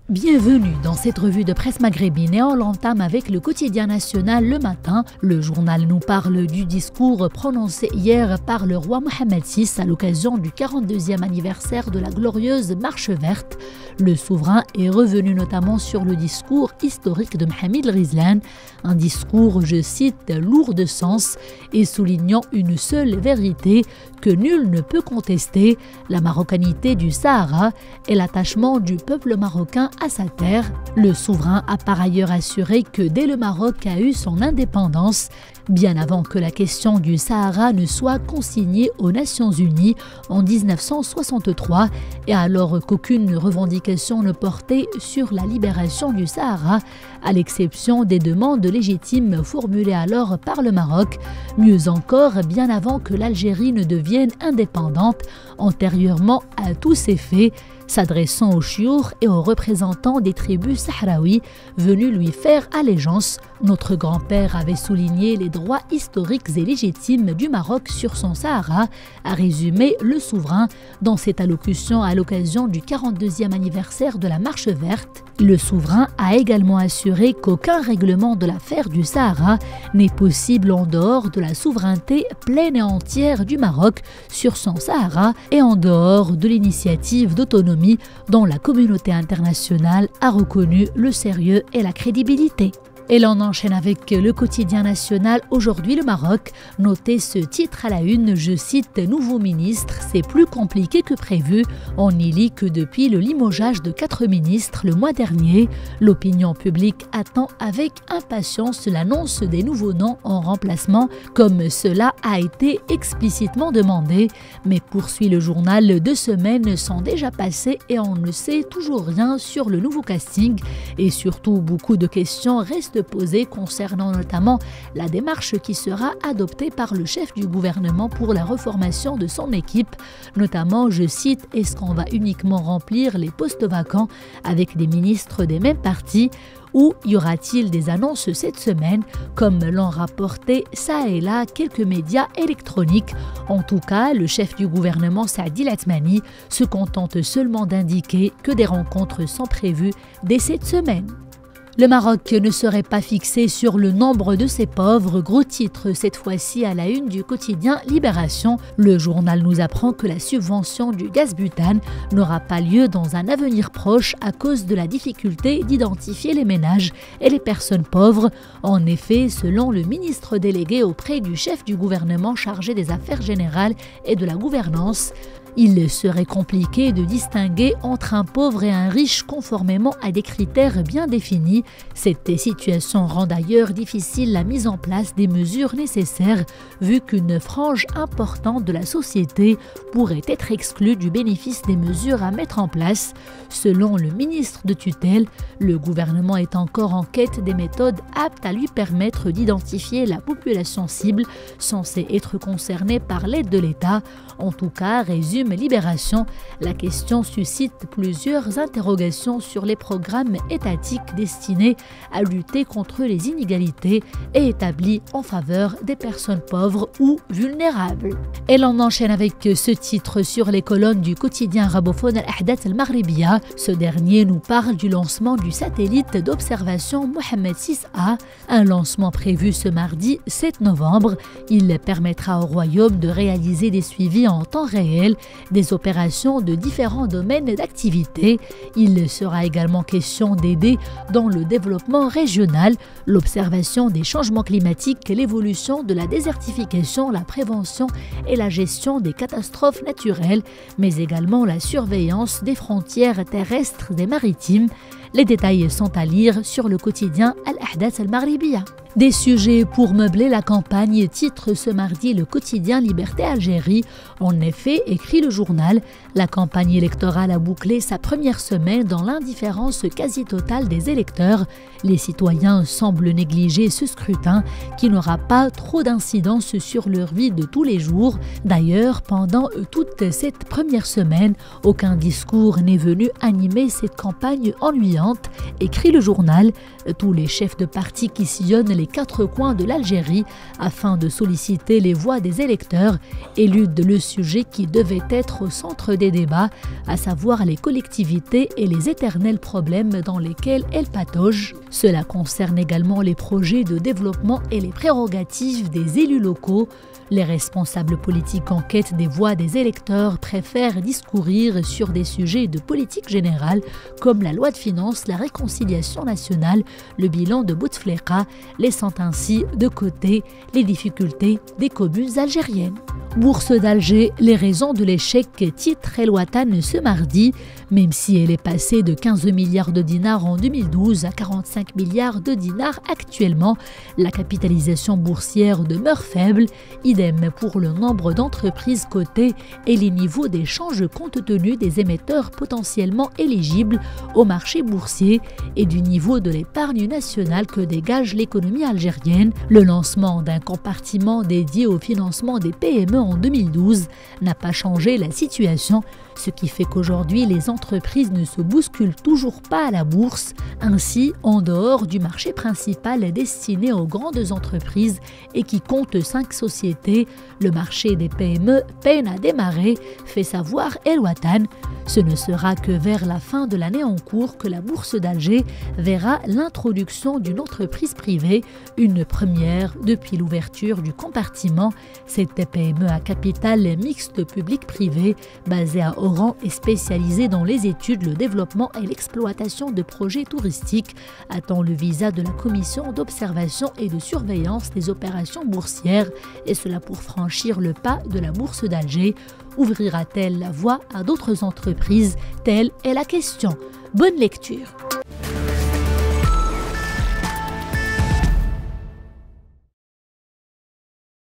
Bienvenue dans cette revue de presse maghrébine et on l'entame avec le quotidien national Le Matin. Le journal nous parle du discours prononcé hier par le roi Mohammed VI à l'occasion du 42e anniversaire de la glorieuse Marche verte. Le souverain est revenu notamment sur le discours historique de Mohamed Rizlan, un discours, je cite, lourd de sens et soulignant une seule vérité que nul ne peut contester, la marocanité du Sahara et l'attachement du peuple marocain à sa terre. Le souverain a par ailleurs assuré que dès le Maroc a eu son indépendance, bien avant que la question du Sahara ne soit consignée aux Nations Unies en 1963 et alors qu'aucune revendication ne portait sur la libération du Sahara, à l'exception des demandes légitimes formulées alors par le Maroc, mieux encore bien avant que l'Algérie ne devienne indépendante, antérieurement à tous ces faits, s'adressant aux chiours et aux représentants des tribus sahraouis venus lui faire allégeance. Notre grand-père avait souligné les droits historiques et légitimes du Maroc sur son Sahara, a résumé le souverain dans cette allocution à l'occasion du 42e anniversaire de la Marche verte. Le souverain a également assuré qu'aucun règlement de l'affaire du Sahara n'est possible en dehors de la souveraineté pleine et entière du Maroc sur son Sahara et en dehors de l'initiative d'autonomie dont la communauté internationale a reconnu le sérieux et la crédibilité. Et l'on enchaîne avec le quotidien national Aujourd'hui le Maroc. Notez ce titre à la une, je cite « Nouveau ministre, c'est plus compliqué que prévu ». On y lit que depuis le limogeage de 4 ministres le mois dernier, l'opinion publique attend avec impatience l'annonce des nouveaux noms en remplacement, comme cela a été explicitement demandé. Mais poursuit le journal, 2 semaines sont déjà passées et on ne sait toujours rien sur le nouveau casting. Et surtout, beaucoup de questions restent posées concernant notamment la démarche qui sera adoptée par le chef du gouvernement pour la reformation de son équipe. Notamment, je cite, est-ce qu'on va uniquement remplir les postes vacants avec des ministres des mêmes partis ou y aura-t-il des annonces cette semaine, comme l'ont rapporté ça et là quelques médias électroniques. En tout cas, le chef du gouvernement Saadi Latmani se contente seulement d'indiquer que des rencontres sont prévues dès cette semaine. Le Maroc ne serait pas fixé sur le nombre de ses pauvres, gros titre cette fois-ci à la une du quotidien Libération. Le journal nous apprend que la subvention du gaz butane n'aura pas lieu dans un avenir proche à cause de la difficulté d'identifier les ménages et les personnes pauvres. En effet, selon le ministre délégué auprès du chef du gouvernement chargé des affaires générales et de la gouvernance, il serait compliqué de distinguer entre un pauvre et un riche conformément à des critères bien définis. Cette situation rend d'ailleurs difficile la mise en place des mesures nécessaires, vu qu'une frange importante de la société pourrait être exclue du bénéfice des mesures à mettre en place. Selon le ministre de tutelle, le gouvernement est encore en quête des méthodes aptes à lui permettre d'identifier la population cible censée être concernée par l'aide de l'État. En tout cas, résume Libération, la question suscite plusieurs interrogations sur les programmes étatiques destinés à lutter contre les inégalités et établis en faveur des personnes pauvres ou vulnérables. Et l'on enchaîne avec ce titre sur les colonnes du quotidien arabophone Al-Ahdath Al-Maghribiya. Ce dernier nous parle du lancement du satellite d'observation Mohammed VI-A, un lancement prévu ce mardi 7 novembre. Il permettra au royaume de réaliser des suivis en temps réel des opérations de différents domaines d'activité. Il sera également question d'aider dans le développement régional, l'observation des changements climatiques, l'évolution de la désertification, la prévention et la gestion des catastrophes naturelles, mais également la surveillance des frontières terrestres et maritimes. Les détails sont à lire sur le quotidien Al-Ahdath Al-Maghribiya. Des sujets pour meubler la campagne, titre ce mardi le quotidien Liberté Algérie. En effet, écrit le journal, la campagne électorale a bouclé sa première semaine dans l'indifférence quasi totale des électeurs. Les citoyens semblent négliger ce scrutin qui n'aura pas trop d'incidence sur leur vie de tous les jours. D'ailleurs, pendant toute cette première semaine, aucun discours n'est venu animer cette campagne ennuyeuse. bruyante, écrit le journal. Tous les chefs de parti qui sillonnent les quatre coins de l'Algérie afin de solliciter les voix des électeurs éludent le sujet qui devait être au centre des débats, à savoir les collectivités et les éternels problèmes dans lesquels elles pataugent. Cela concerne également les projets de développement et les prérogatives des élus locaux. Les responsables politiques en quête des voix des électeurs préfèrent discourir sur des sujets de politique générale comme la loi de finances, la réconciliation nationale, le bilan de Bouteflika, laissant ainsi de côté les difficultés des communes algériennes. Bourse d'Alger, les raisons de l'échec, titre El Watan ce mardi. Même si elle est passée de 15 milliards de dinars en 2012 à 45 milliards de dinars actuellement, la capitalisation boursière demeure faible. Idem pour le nombre d'entreprises cotées et les niveaux d'échange compte tenu des émetteurs potentiellement éligibles au marché boursier et du niveau de l'épargne nationale que dégage l'économie algérienne. Le lancement d'un compartiment dédié au financement des PME en 2012 n'a pas changé la situation, ce qui fait qu'aujourd'hui les entreprises ne se bousculent toujours pas à la bourse. Ainsi, en dehors du marché principal destiné aux grandes entreprises et qui compte 5 sociétés, le marché des PME peine à démarrer, fait savoir El Watan. Ce ne sera que vers la fin de l'année en cours que la bourse d'Alger verra l'introduction d'une entreprise privée, une première depuis l'ouverture du compartiment. Cette PME à capital mixte public-privé, basée à Oran et spécialisée dans les études, le développement et l'exploitation de projets touristiques, attend le visa de la Commission d'observation et de surveillance des opérations boursières, et cela pour franchir le pas de la bourse d'Alger. Ouvrira-t-elle la voie à d'autres entreprises? Telle est la question. Bonne lecture.